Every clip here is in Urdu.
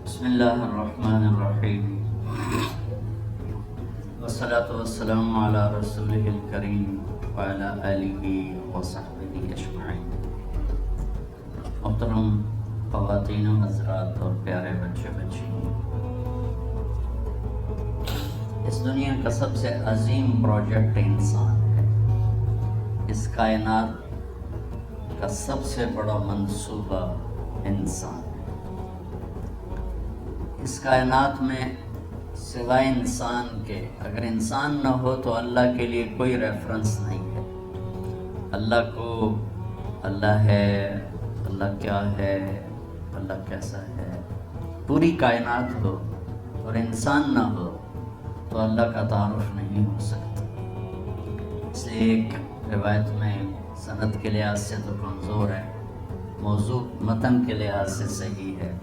بسم اللہ الرحمن الرحیم والصلاة والسلام علی رسولہ الکریم وعلی آلہ وصحبہ اجمعین۔ محترم خواتین و حضرات اور پیارے بچے بچی، اس دنیا کا سب سے عظیم پروجیکٹ انسان ہے۔ اس کائنات کا سب سے بڑا منصوبہ انسان ہے۔ اس کائنات میں سوائے انسان کے، اگر انسان نہ ہو تو اللہ کے لیے کوئی ریفرنس نہیں ہے۔ اللہ کو اللہ ہے، اللہ کیا ہے، اللہ کیسا ہے، پوری کائنات ہو اور انسان نہ ہو تو اللہ کا تعارف نہیں ہو سکتا۔ اس لیے ایک روایت میں سند کے لحاظ سے تو کمزور ہے، موضوع متن کے لحاظ سے صحیح ہے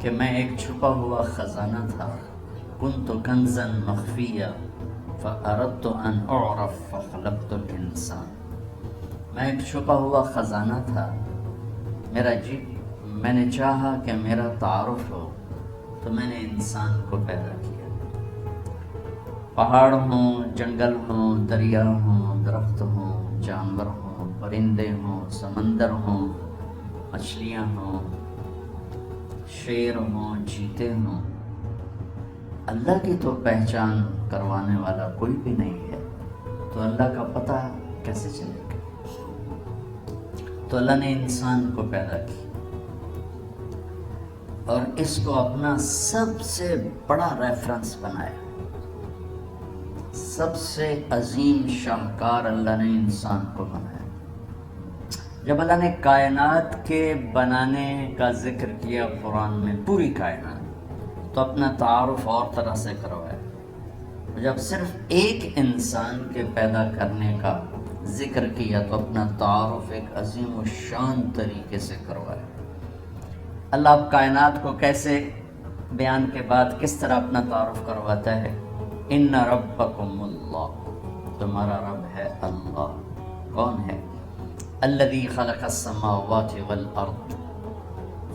کہ میں ایک چھپا ہوا خزانہ تھا، کنت کنزا مخفیا فاردت ان اعرف فخلقت الانسان۔ میں ایک چھپا ہوا خزانہ تھا، میں نے چاہا کہ میرا تعارف ہو تو میں نے انسان کو پیدا کیا۔ پہاڑ ہوں، جنگل ہوں، دریا ہوں، درخت ہوں، جانور ہوں، پرندے ہوں، سمندر ہوں، مچھلیاں ہوں، شیر ہوں، چیتے ہوں، اللہ کی تو پہچان کروانے والا کوئی بھی نہیں ہے، تو اللہ کا پتہ کیسے چلے گا؟ تو اللہ نے انسان کو پیدا کی اور اس کو اپنا سب سے بڑا ریفرنس بنایا۔ سب سے عظیم شاہکار اللہ نے انسان کو بنایا۔ جب اللہ نے کائنات کے بنانے کا ذکر کیا قرآن میں، پوری کائنات، تو اپنا تعارف اور طرح سے کروایا۔ جب صرف ایک انسان کے پیدا کرنے کا ذکر کیا تو اپنا تعارف ایک عظیم و شان طریقے سے کروایا۔ اللہ اب کائنات کو کیسے بیان کے بعد کس طرح اپنا تعارف کرواتا ہے؟ ان ربکم اللہ، تمہارا رب ہے اللہ۔ کون ہے؟ الذی خلق السماوات والارض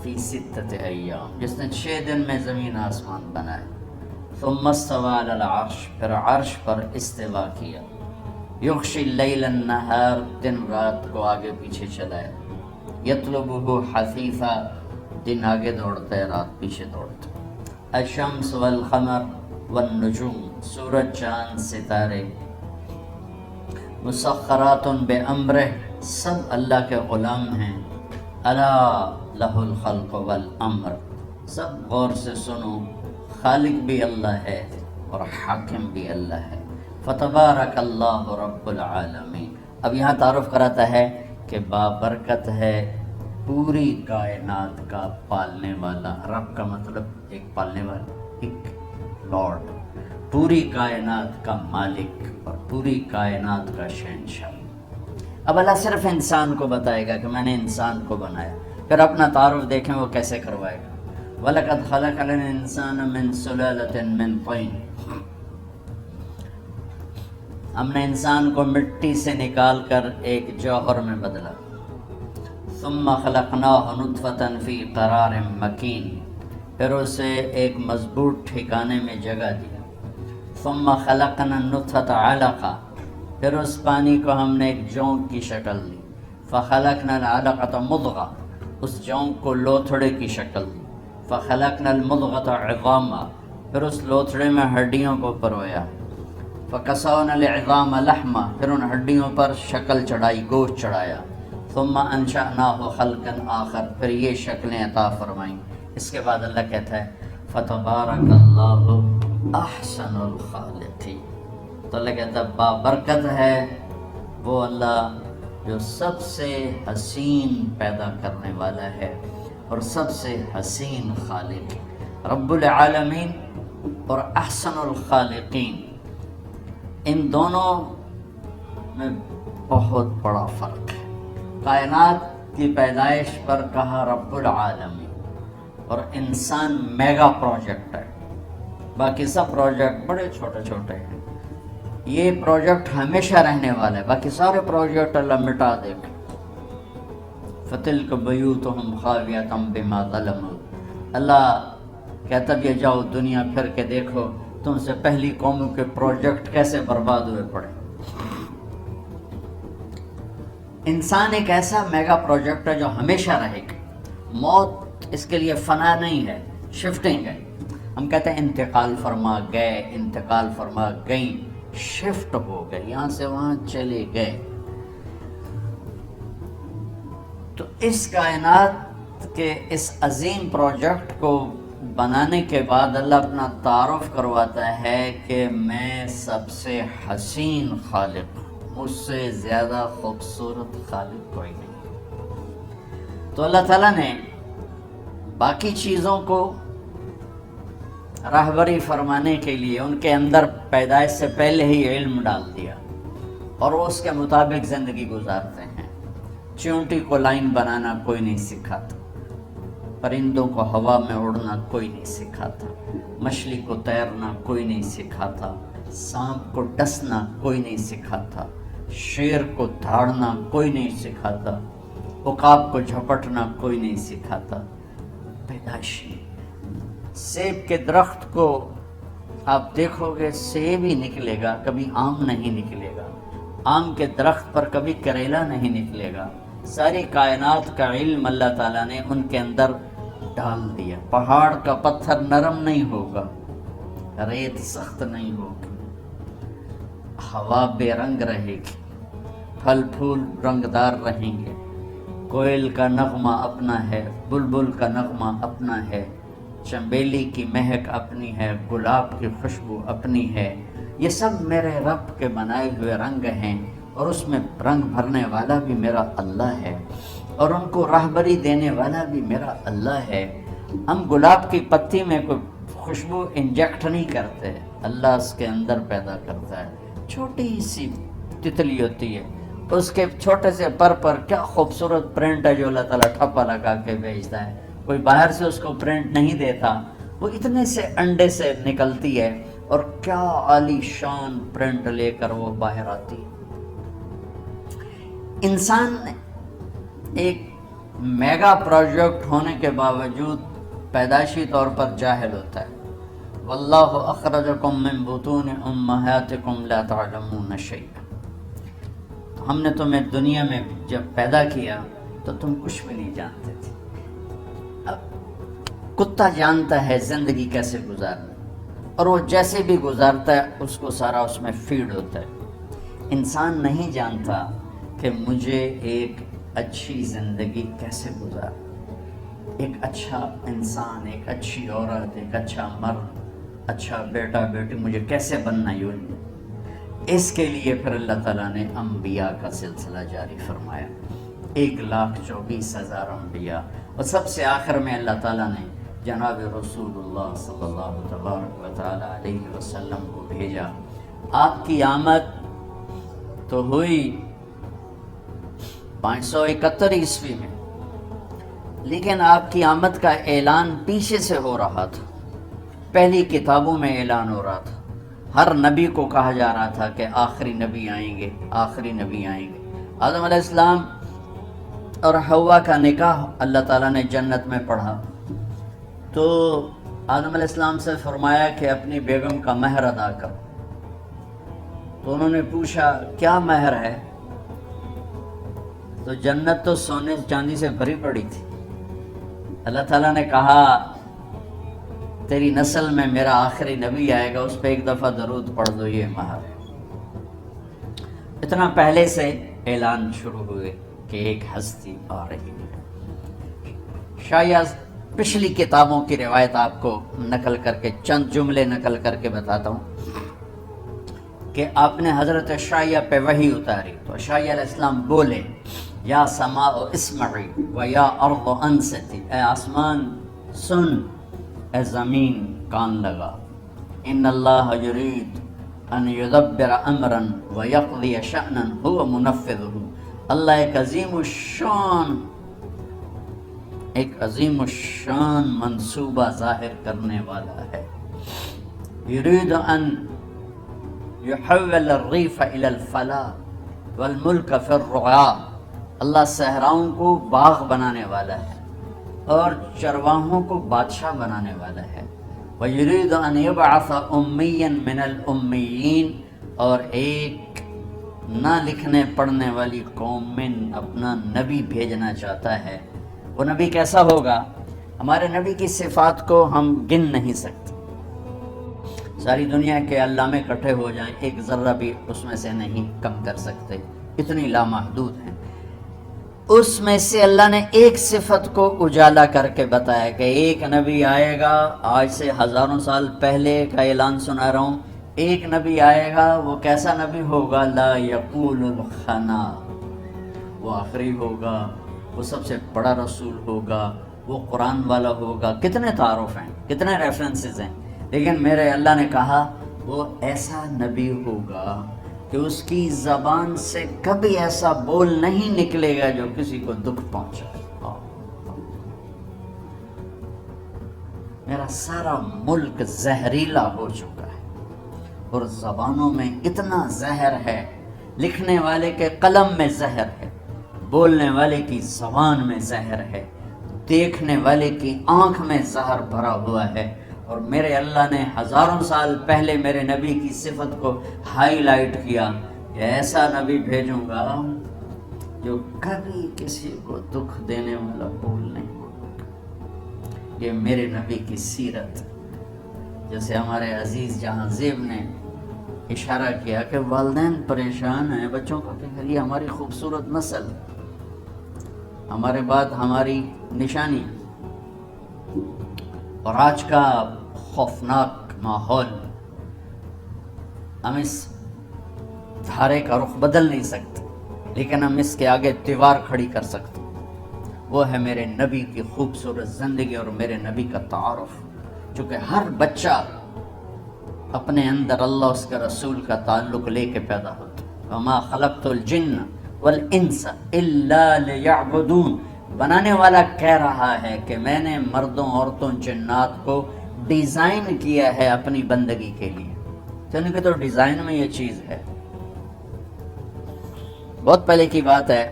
فی ستۃ ایام، جس نے 6 دن میں زمین آسمان بنائے۔ ثم استوى علی العرش، پھر عرش پر استوا کیا۔ یغشی اللیل النہار، دن رات کو آگے پیچھے چلائے۔ یطلبہ حثیثا، دن آگے دوڑتا ہے، رات پیچھے دوڑتا ہے۔ الشمس والقمر والنجوم، سورج چاند ستارے، مسخرات بامرہ، سب اللہ کے غلام ہیں۔ الا لہ الخلق والامر، سب غور سے سنو، خالق بھی اللہ ہے اور حاکم بھی اللہ ہے۔ فتبارک اللہ رب العالمین۔ اب یہاں تعارف کراتا ہے کہ بابرکت ہے، پوری کائنات کا پالنے والا۔ رب کا مطلب ایک پالنے والا، ایک لارڈ، پوری کائنات کا مالک اور پوری کائنات کا شہنشاہ۔ اب اللہ صرف انسان کو بتائے گا کہ میں نے انسان کو بنایا، پھر اپنا تعارف دیکھیں وہ کیسے کروائے گا۔ وَلَقَدْ خَلَقَ الْإِنسَانَ مِنْ سُلَالَةٍ مِنْ طِينٍ، ہم نے انسان کو مٹی سے نکال کر ایک جوہر میں بدلا۔ ثُمَّ خَلَقْنَاهُ نُطْفَةً فِي قَرَارٍ مَكِينٍ، پھر اسے ایک مضبوط ٹھکانے میں جگہ دی۔ ثُمَّ خَلَقْنَا النُّطْفَةَ عَلَقَةً، پھر اس پانی کو ہم نے ایک جونک کی شکل دی۔ فَخَلَقْنَا الْعَلَقَةَ مُضْغَةً، اس جونک کو لوتھڑے کی شکل دی۔ فَخَلَقْنَا الْمُضْغَةَ عِظَامًا، پھر اس لوتھڑے میں ہڈیوں کو پرویا۔ فَكَسَوْنَا الْعِظَامَ لَحْمًا، پھر ان ہڈیوں پر شکل چڑھائی، گوشت چڑھایا۔ ثُمَّ أَنشَأْنَاهُ خَلْقًا آخر، پھر یہ شکلیں عطا فرمائیں۔ اس کے بعد اللہ کہتا ہے فَتَبَارَكَ اللَّهُ أَحْسَنُ الْخَالِقِينَ۔ تو اللہ کہتا ہے بابرکت ہے وہ اللہ جو سب سے حسین پیدا کرنے والا ہے اور سب سے حسین خالق، رب العالمین اور احسن الخالقین، ان دونوں میں بہت بڑا فرق ہے۔ کائنات کی پیدائش پر کہا رب العالمین، اور انسان میگا پروجیکٹ ہے، باقی سب پروجیکٹ بڑے چھوٹے چھوٹے ہیں۔ یہ پروجیکٹ ہمیشہ رہنے والا ہے، باقی سارے پروجیکٹ اللہ مٹا دے گا۔ فَتِلْكَ بَيُوتُهُمْ خَاوِيَةً بِمَا ظَلَمُوا، اللہ کہتا بھی جاؤ دنیا پھر کے دیکھو تم سے پہلی قوموں کے پروجیکٹ کیسے برباد ہوئے پڑے۔ انسان ایک ایسا میگا پروجیکٹ ہے جو ہمیشہ رہے گا، موت اس کے لیے فنا نہیں ہے، شفٹنگ ہے۔ ہم کہتے ہیں انتقال فرما گئے، انتقال فرما گئیں، شفٹ ہو گئے، یہاں سے وہاں چلے گئے۔ تو اس کائنات کے اس عظیم پروجیکٹ کو بنانے کے بعد اللہ اپنا تعارف کرواتا ہے کہ میں سب سے حسین خالق، مجھ سے زیادہ خوبصورت خالق کوئی نہیں۔ تو اللہ تعالیٰ نے باقی چیزوں کو راہبری فرمانے کے لیے ان کے اندر پیدائش سے پہلے ہی علم ڈال دیا، اور وہ اس کے مطابق زندگی گزارتے ہیں۔ چیونٹی کو لائن بنانا کوئی نہیں سکھاتا، پرندوں کو ہوا میں اڑنا کوئی نہیں سکھاتا، مچھلی کو تیرنا کوئی نہیں سکھاتا، سانپ کو ڈسنا کوئی نہیں سکھاتا، شیر کو دھاڑنا کوئی نہیں سکھاتا، عقاب کو جھپٹنا کوئی نہیں سکھاتا۔ پیدائشی سیب کے درخت کو آپ دیکھو گے سیب ہی نکلے گا، کبھی آم نہیں نکلے گا، آم کے درخت پر کبھی کریلا نہیں نکلے گا۔ ساری کائنات کا علم اللہ تعالیٰ نے ان کے اندر ڈال دیا۔ پہاڑ کا پتھر نرم نہیں ہوگا، ریت سخت نہیں ہوگی، ہوا بے رنگ رہے گی، پھل پھول رنگدار رہیں گے، کوئل کا نغمہ اپنا ہے، بلبل کا نغمہ اپنا ہے، چنبیلی کی مہک اپنی ہے، گلاب کی خوشبو اپنی ہے۔ یہ سب میرے رب کے بنائے ہوئے رنگ ہیں، اور اس میں رنگ بھرنے والا بھی میرا اللہ ہے، اور ان کو راہبری دینے والا بھی میرا اللہ ہے۔ ہم گلاب کی پتی میں کوئی خوشبو انجیکٹ نہیں کرتے، اللہ اس کے اندر پیدا کرتا ہے۔ چھوٹی سی تتلی ہوتی ہے، اس کے چھوٹے سے پر کیا خوبصورت پرنٹ ہے جو اللہ تعالیٰ ٹھپا لگا کے بھیجتا ہے۔ کوئی باہر سے اس کو پرنٹ نہیں دیتا، وہ اتنے سے انڈے سے نکلتی ہے، اور کیا عالی شان پرنٹ لے کر وہ باہر آتی ہے۔ انسان ایک میگا پروجیکٹ ہونے کے باوجود پیدائشی طور پر جاہل ہوتا ہے۔ واللہ اخرجکم من بطون امہاتکم لا تعلمون شیئا۔ ہم نے تمہیں دنیا میں جب پیدا کیا تو تم کچھ بھی نہیں جانتے تھے۔ اب کتا جانتا ہے زندگی کیسے گزارنا، اور وہ جیسے بھی گزارتا ہے اس کو سارا اس میں فیڈ ہوتا ہے۔ انسان نہیں جانتا کہ مجھے ایک اچھی زندگی کیسے گزار، ایک اچھا انسان، ایک اچھی عورت، ایک اچھا مرد، اچھا بیٹا بیٹی مجھے کیسے بننا ہے۔ اس کے لیے پھر اللہ تعالیٰ نے انبیاء کا سلسلہ جاری فرمایا، 1,24,000 انبیاء، اور سب سے آخر میں اللہ تعالیٰ نے جناب رسول اللہ صلی اللہ تبارک و تعالیٰ علیہ وسلم کو بھیجا۔ آپ کی آمد تو ہوئی 571 عیسوی میں، لیکن آپ کی آمد کا اعلان پیچھے سے ہو رہا تھا، پہلی کتابوں میں اعلان ہو رہا تھا۔ ہر نبی کو کہا جا رہا تھا کہ آخری نبی آئیں گے، آخری نبی آئیں گے۔ آدم علیہ السلام اور حوا کا نکاح اللہ تعالیٰ نے جنت میں پڑھا، تو آدم علیہ السلام سے فرمایا کہ اپنی بیگم کا مہر ادا کر۔ تو انہوں نے پوچھا کیا مہر ہے؟ تو جنت تو سونے چاندی سے بھری پڑی تھی۔ اللہ تعالیٰ نے کہا تیری نسل میں میرا آخری نبی آئے گا، اس پہ ایک دفعہ درود پڑھ دو، یہ مہر ہے۔ اتنا پہلے سے اعلان شروع ہوئے کہ ایک ہستی آ رہی ہے۔ شاید پچھلی کتابوں کی روایت آپ کو نقل کر کے چند جملے نقل کر کے بتاتا ہوں کہ آپ نے حضرت عشائیہ پہ وحی اتاری، تو عشائیہ علیہ السلام بولے یا سماء اسمعی و یا ارض انصتی، اے آسمان سن، اے زمین کان لگا، ان اللہ یرید ان یدبر امرا ویقضی شأنا هو منفذہ۔ اللہ ایک عظیم الشان منصوبہ ظاہر کرنے والا ہے۔ یرید ان یحول الریف الی الفلاح والملک فی الرعاء۔ اللہ صحراؤں کو باغ بنانے والا ہے اور چرواہوں کو بادشاہ بنانے والا ہے۔ وَيُرِيدُ أَن يَبْعَثَ أُمِّيًّا مِّنَ الْأُمِّيِّينَ، اور ایک نہ لکھنے پڑھنے والی قوم میں اپنا نبی بھیجنا چاہتا ہے۔ وہ نبی کیسا ہوگا؟ ہمارے نبی کی صفات کو ہم گن نہیں سکتے، ساری دنیا کے علامے اکٹھے ہو جائیں ایک ذرہ بھی اس میں سے نہیں کم کر سکتے، اتنی لامحدود ہیں۔ اس میں سے اللہ نے ایک صفت کو اجالا کر کے بتایا کہ ایک نبی آئے گا، آج سے ہزاروں سال پہلے کا اعلان سنا رہا ہوں، ایک نبی آئے گا، وہ کیسا نبی ہوگا؟ لا یقول الخنا، وہ آخری ہوگا، وہ سب سے بڑا رسول ہوگا، وہ قرآن والا ہوگا۔ کتنے تعارف ہیں، کتنے ریفرنسز ہیں، لیکن میرے اللہ نے کہا وہ ایسا نبی ہوگا کہ اس کی زبان سے کبھی ایسا بول نہیں نکلے گا جو کسی کو دکھ پہنچائے۔ میرا سارا ملک زہریلا ہو چکا ہے اور زبانوں میں اتنا زہر ہے، لکھنے والے کے قلم میں زہر ہے، بولنے والے کی زبان میں زہر ہے، دیکھنے والے کی آنکھ میں زہر بھرا ہوا ہے۔ اور میرے اللہ نے ہزاروں سال پہلے میرے نبی کی صفت کو ہائی لائٹ کیا کہ ایسا نبی بھیجوں گا جو کبھی کسی کو دکھ دینے والا بول نہیں ہوگا۔ یہ میرے نبی کی سیرت، جیسے ہمارے عزیز جہاں زیب نے اشارہ کیا کہ والدین پریشان ہیں بچوں کو کہ یہ ہماری خوبصورت نسل، ہمارے بعد ہماری نشانی، اور آج کا خوفناک ماحول، ہم اس دھارے کا رخ بدل نہیں سکتے، لیکن ہم اس کے آگے دیوار کھڑی کر سکتے۔ وہ ہے میرے نبی کی خوبصورت زندگی اور میرے نبی کا تعارف، چونکہ ہر بچہ اپنے اندر اللہ اس کے رسول کا تعلق لے کے پیدا ہوتا ہے۔ وَمَا خَلَقْتُ الْجِنَّ وَالْإِنسَ إِلَّا لِيَعْبُدُونَ، بنانے والا کہہ رہا ہے کہ میں نے مردوں عورتوں جنات کو ڈیزائن کیا ہے اپنی بندگی کے لیے، چلیں کہ تو ڈیزائن میں یہ چیز ہے۔ بہت پہلے کی بات ہے،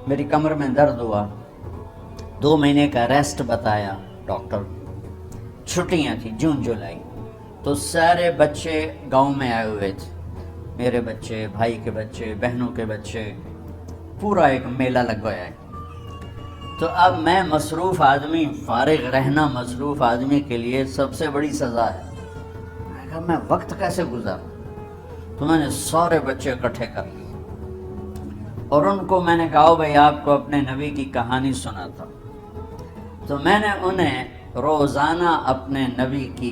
میری کمر میں درد ہوا، 2 مہینے کا ریسٹ بتایا ڈاکٹر، چھٹیاں تھیں جون جولائی، تو سارے بچے گاؤں میں آئے ہوئے تھے، میرے بچے، بھائی کے بچے، بہنوں کے بچے، پورا ایک میلہ لگ گیا ہے۔ تو اب میں مصروف آدمی، فارغ رہنا مصروف آدمی کے لیے سب سے بڑی سزا ہے۔ میں کہا میں وقت کیسے گزاروں؟ تو میں نے سارے بچے اکٹھے کر لیے اور ان کو میں نے کہا بھائی آپ کو اپنے نبی کی کہانی سناتا ہوں۔ تو میں نے انہیں روزانہ اپنے نبی کی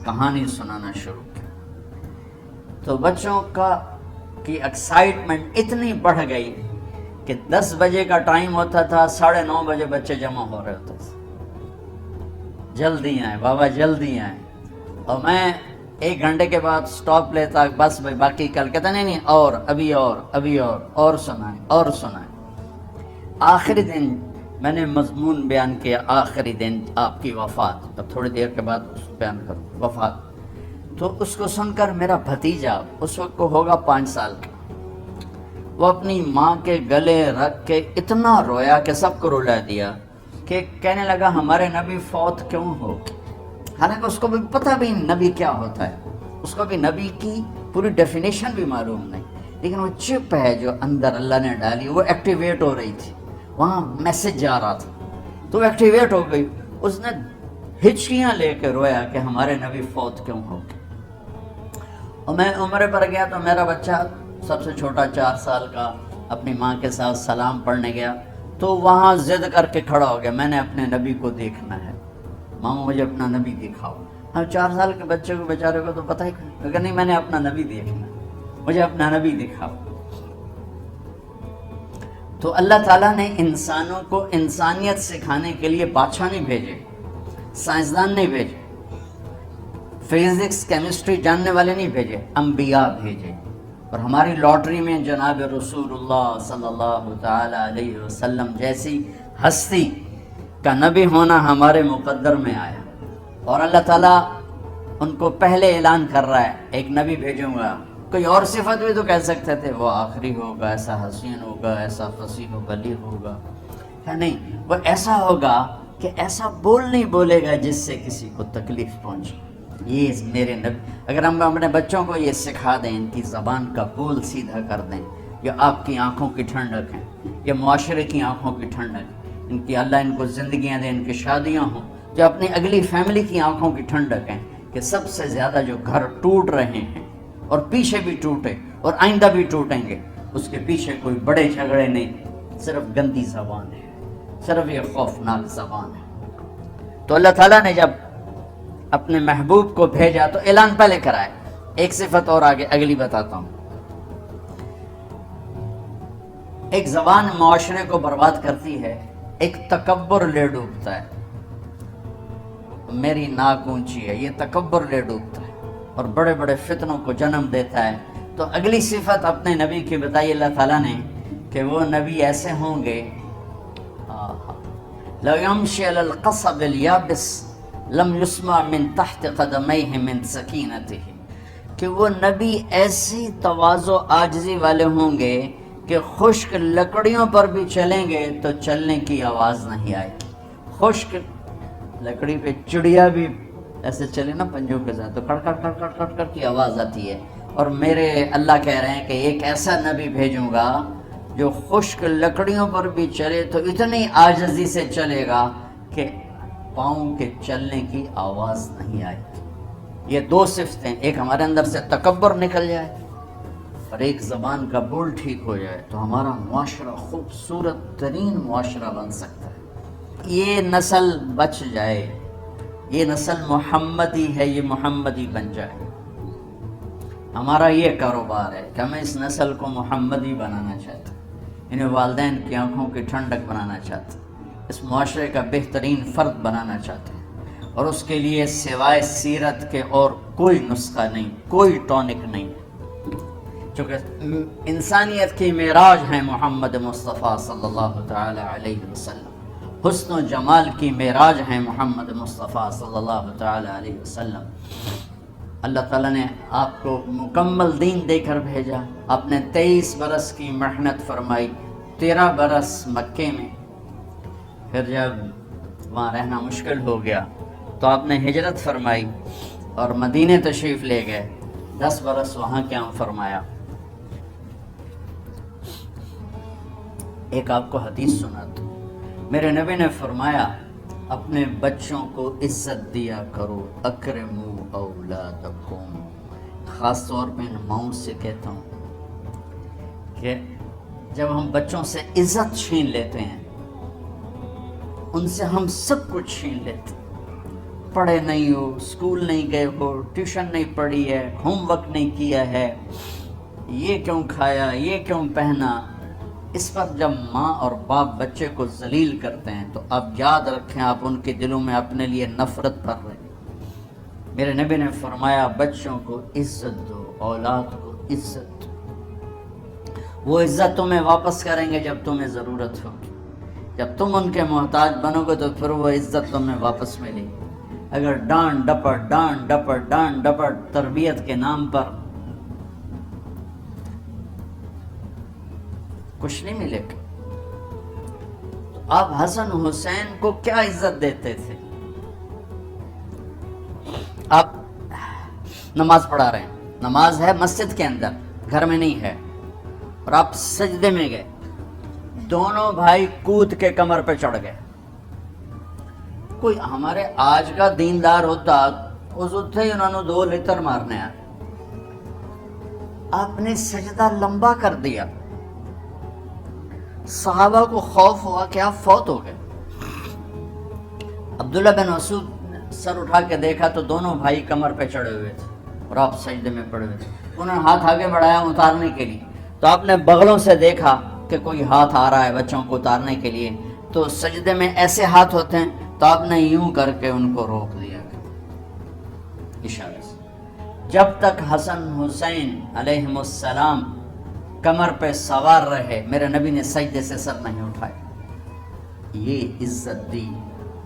کہانی سنانا شروع کیا، تو بچوں کی ایکسائٹمنٹ اتنی بڑھ گئی کہ 10 بجے کا ٹائم ہوتا تھا، 9:30 بجے بچے جمع ہو رہے ہوتے تھے، جلدی آئیں بابا جلدی آئیں، اور میں 1 گھنٹے کے بعد سٹاپ لیتا، بس بھائی باقی کل، کہتا نہیں اور ابھی اور سنائیں۔ آخری دن میں نے مضمون بیان کیا، آخری دن آپ کی وفات، اب تھوڑی دیر کے بعد اس کو بیان کروں، وفات۔ تو اس کو سن کر میرا بھتیجا، اس وقت کو ہوگا 5 سال کا، وہ اپنی ماں کے گلے رکھ کے اتنا رویا کہ سب کو رلا دیا، کہ کہنے لگا ہمارے نبی فوت کیوں ہو؟ حالانکہ اس کو بھی پتہ بھی نبی کیا ہوتا ہے، اس کو بھی نبی کی پوری ڈیفینیشن بھی معلوم نہیں، لیکن وہ چپ ہے جو اندر اللہ نے ڈالی، وہ ایکٹیویٹ ہو رہی تھی، وہاں میسج جا رہا تھا، تو وہ ایکٹیویٹ ہو گئی، اس نے ہچکیاں لے کے رویا کہ ہمارے نبی فوت کیوں ہو گئے۔ اور میں عمرے پر گیا تو میرا بچہ سب سے چھوٹا 4 سال کا اپنی ماں کے ساتھ سلام پڑھنے گیا، تو وہاں ضد کر کے کھڑا ہو گیا، میں نے اپنے نبی کو دیکھنا ہے، ماما مجھے اپنا نبی دکھاؤ۔ ہم 4 سال کے بچے کو بیچارے کو تو پتہ ہی لیکن نہیں، میں نے اپنا نبی دیکھنا، مجھے اپنا نبی دکھاؤ۔ تو اللہ تعالیٰ نے انسانوں کو انسانیت سکھانے کے لیے بادشاہ نہیں بھیجے، سائنسدان نہیں بھیجے، فزکس کیمسٹری جاننے والے نہیں بھیجے، انبیاء بھیجے۔ اور ہماری لاٹری میں جناب رسول اللہ صلی اللہ تعالی علیہ وسلم جیسی ہستی کا نبی ہونا ہمارے مقدر میں آیا، اور اللہ تعالیٰ ان کو پہلے اعلان کر رہا ہے ایک نبی بھیجوں گا۔ کوئی اور صفت بھی تو کہہ سکتے تھے، وہ آخری ہوگا، ایسا حسین ہوگا، ایسا فصیح و بلیغ ہوگا، ہے نہیں، وہ ایسا ہوگا کہ ایسا بول نہیں بولے گا جس سے کسی کو تکلیف پہنچے. یہ میرے نبی، اگر ہم اپنے بچوں کو یہ سکھا دیں، ان کی زبان کا بول سیدھا کر دیں، یہ آپ کی آنکھوں کی ٹھنڈک ہے، یہ معاشرے کی آنکھوں کی ٹھنڈک ہے، ان کی اللہ ان کو زندگیاں دیں، ان کی شادیاں ہوں، جو اپنی اگلی فیملی کی آنکھوں کی ٹھنڈک ہیں، کہ سب سے زیادہ جو گھر ٹوٹ رہے ہیں اور پیچھے بھی ٹوٹے اور آئندہ بھی ٹوٹیں گے، اس کے پیچھے کوئی بڑے جھگڑے نہیں، صرف گندی زبان ہے، صرف یہ خوفناک زبان ہے. تو اللہ تعالیٰ نے جب اپنے محبوب کو بھیجا تو اعلان پہلے کرائے. ایک صفت اور آگے اگلی بتاتا ہوں. ایک زبان معاشرے کو برباد کرتی ہے، ایک تکبر لے ڈوبتا ہے. میری ناک اونچی ہے، یہ تکبر لے ڈوبتا ہے اور بڑے بڑے فتنوں کو جنم دیتا ہے. تو اگلی صفت اپنے نبی کی بتائی اللہ تعالیٰ نے کہ وہ نبی ایسے ہوں گے لو یمشی علی القصب الیابس لم یسمع من تحت قدمیہ من سکینتہ، کہ وہ نبی ایسی تواضع عاجزی والے ہوں گے کہ خشک لکڑیوں پر بھی چلیں گے تو چلنے کی آواز نہیں آئے گی. خشک لکڑی پہ چڑیا بھی ایسے چلے نا پنجوں کے ساتھ تو کڑ کڑ کڑ کڑ کڑ کڑ کی آواز آتی ہے. اور میرے اللہ کہہ رہے ہیں کہ ایک ایسا نبی بھیجوں گا جو خشک لکڑیوں پر بھی چلے تو اتنی عاجزی سے چلے گا کہ پاؤں کے چلنے کی آواز نہیں آئے. یہ دو صفتیں، ایک ہمارے اندر سے تکبر نکل جائے اور ایک زبان کا بول ٹھیک ہو جائے تو ہمارا معاشرہ خوبصورت ترین معاشرہ بن سکتا ہے. یہ نسل بچ جائے، یہ نسل محمدی ہے، یہ محمدی بن جائے. ہمارا یہ کاروبار ہے کہ ہمیں اس نسل کو محمدی بنانا چاہتے ہیں، انہیں والدین کی آنکھوں کی ٹھنڈک بنانا چاہتے ہیں، اس معاشرے کا بہترین فرد بنانا چاہتے ہیں، اور اس کے لیے سوائے سیرت کے اور کوئی نسخہ نہیں، کوئی ٹونک نہیں. چونکہ انسانیت کی معراج ہے محمد مصطفیٰ صلی اللہ تعالی علیہ وسلم، حسن و جمال کی معراج ہے محمد مصطفیٰ صلی اللہ تعالی علیہ وسلم. اللہ تعالیٰ نے آپ کو مکمل دین دے کر بھیجا. آپ نے 23 برس کی محنت فرمائی، 13 برس مکے میں. پھر جب وہاں رہنا مشکل ہو گیا تو آپ نے ہجرت فرمائی اور مدینے تشریف لے گئے. 10 برس وہاں قیام فرمایا. ایک آپ کو حدیث سناتا ہوں. میرے نبی نے فرمایا اپنے بچوں کو عزت دیا کرو، اکرموا اولادکم. خاص طور پہ ان ماؤں سے کہتا ہوں کہ جب ہم بچوں سے عزت چھین لیتے ہیں، ان سے ہم سب کچھ چھین لیتے ہیں. پڑھے نہیں ہو، اسکول نہیں گئے ہو، ٹیوشن نہیں پڑھی ہے، ہوم ورک نہیں کیا ہے، یہ کیوں کھایا، یہ کیوں پہنا. اس پر جب ماں اور باپ بچے کو ذلیل کرتے ہیں تو آپ یاد رکھیں آپ ان کے دلوں میں اپنے لیے نفرت بھر رہے ہیں. میرے نبی نے فرمایا بچوں کو عزت دو، اولاد کو عزت دو. وہ عزت تمہیں واپس کریں گے جب تمہیں ضرورت ہوگی. جب تم ان کے محتاج بنو گے تو پھر وہ عزت تمہیں واپس ملے گی. اگر ڈانٹ ڈپٹ تربیت کے نام پر کچھ نہیں ملے گا. تو آپ حسن حسین کو کیا عزت دیتے تھے؟ آپ نماز پڑھا رہے ہیں، نماز ہے مسجد کے اندر، گھر میں نہیں ہے، اور آپ سجدے میں گئے، دونوں بھائی کود کے کمر پہ چڑھ گئے. کوئی ہمارے آج کا دیندار ہوتا اس تھے ہی انہوں نے 2 لتر مارنے آ. آپ نے سجدہ لمبا کر دیا. صحابہ کو خوف ہوا کہ آپ فوت ہو گئے. عبداللہ بن مسعود سر اٹھا کے دیکھا تو دونوں بھائی کمر پہ چڑھے ہوئے تھے اور آپ سجدے میں پڑے ہوئے تھے. انہوں نے ہاتھ آگے بڑھایا اتارنے کے لیے تو آپ نے بغلوں سے دیکھا کہ کوئی ہاتھ آ رہا ہے بچوں کو اتارنے کے لیے. تو سجدے میں ایسے ہاتھ ہوتے ہیں تو آپ نے یوں کر کے ان کو روک دیا اشارے سے. جب تک حسن حسین علیہم السلام کمر پہ سوار رہے میرے نبی نے سجدے سے سر نہیں اٹھایا. یہ عزت دی.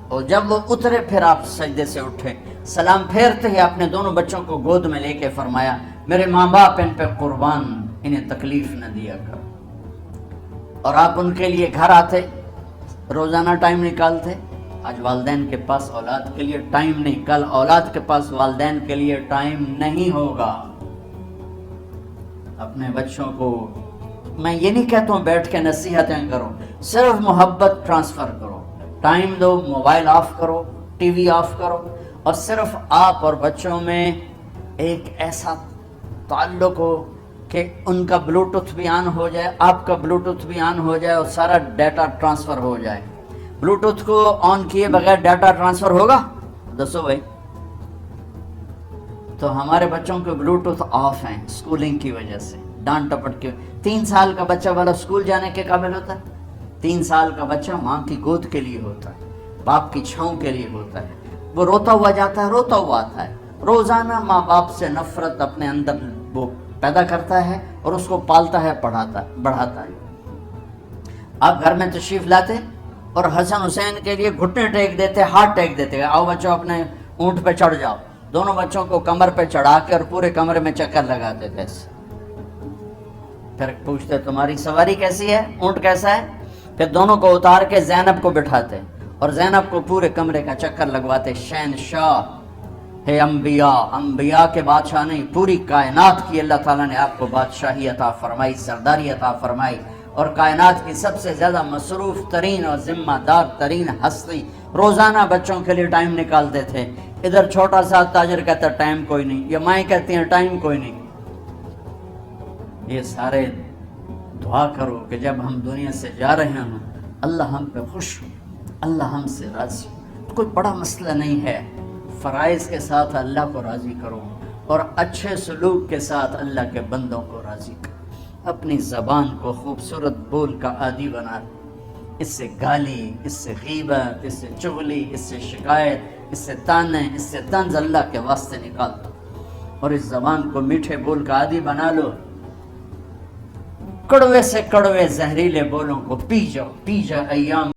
اور جب وہ اترے پھر آپ سجدے سے اٹھے، سلام پھیرتے ہی آپ نے دونوں بچوں کو گود میں لے کے فرمایا میرے ماں باپ ان پہ قربان، انہیں تکلیف نہ دیا کر. اور آپ ان کے لیے گھر آتے، روزانہ ٹائم نکالتے. آج والدین کے پاس اولاد کے لیے ٹائم نہیں, کل اولاد کے پاس والدین کے لیے ٹائم نہیں ہوگا. اپنے بچوں کو میں یہ نہیں کہتا ہوں بیٹھ کے نصیحتیں کرو, صرف محبت ٹرانسفر کرو, ٹائم دو, موبائل آف کرو, ٹی وی آف کرو, اور صرف آپ اور بچوں میں ایک ایسا تعلق ہو کہ ان کا بلوٹوتھ بھی آن ہو جائے, آپ کا بلوٹوتھ بھی آن ہو جائے, اور سارا ڈیٹا ٹرانسفر ہو جائے. بلوٹوتھ کو آن کیے بغیر ڈیٹا ٹرانسفر ہوگا؟ دسو بھائی. تو ہمارے بچوں کے بلوٹوتھ آف ہیں اسکولنگ کی وجہ سے, ڈانٹ ٹپٹ کے. 3 سال کا بچہ والا اسکول جانے کے قابل ہوتا ہے؟ 3 سال کا بچہ ماں کی گود کے لیے ہوتا ہے, باپ کی چھاؤں کے لیے ہوتا ہے. وہ روتا ہوا جاتا ہے, روتا ہوا آتا ہے. روزانہ ماں باپ سے نفرت اپنے اندر وہ پیدا کرتا ہے اور اس کو پالتا ہے, بڑھاتا ہے. آپ گھر میں تشریف لاتے اور حسن حسین کے لیے گھٹنے ٹیک دیتے, ہاتھ ٹیک دیتے, آؤ بچوں اپنے اونٹ پہ چڑھ جاؤ. دونوں بچوں کو کمر پہ چڑھا کر پورے کمرے میں چکر لگاتے تھے. پھر پوچھتے تمہاری سواری کیسی ہے, اونٹ کیسا ہے؟ پھر دونوں کو اتار کے زینب کو بٹھاتے اور زینب کو پورے کمرے کا چکر لگواتے. شہنشاہ ہے انبیاء کے بادشاہ نہیں, پوری کائنات کی اللہ تعالیٰ نے آپ کو بادشاہی عطا فرمائی, سرداری عطا فرمائی, اور کائنات کی سب سے زیادہ مصروف ترین اور ذمہ دار ترین ہستی روزانہ بچوں کے لیے ٹائم نکالتے تھے. ادھر چھوٹا سا تاجر کہتا ٹائم کوئی نہیں, یا مائیں کہتی ہیں ٹائم کوئی نہیں. یہ سارے دعا کرو کہ جب ہم دنیا سے جا رہے ہوں اللہ ہم پہ خوش ہو, اللہ ہم سے راضی ہو. کوئی بڑا مسئلہ نہیں ہے, فرائض کے ساتھ اللہ کو راضی کرو اور اچھے سلوک کے ساتھ اللہ کے بندوں کو راضی کرو. اپنی زبان کو خوبصورت بول کا عادی بنا لو. اس سے گالی, اس سے غیبت, اس سے چغلی, اس سے شکایت, اس سے تانے, اس سے طنز اللہ کے واسطے نکال دو, اور اس زبان کو میٹھے بول کا عادی بنا لو. کڑوے سے کڑوے زہریلے بولوں کو پی جاؤ ایام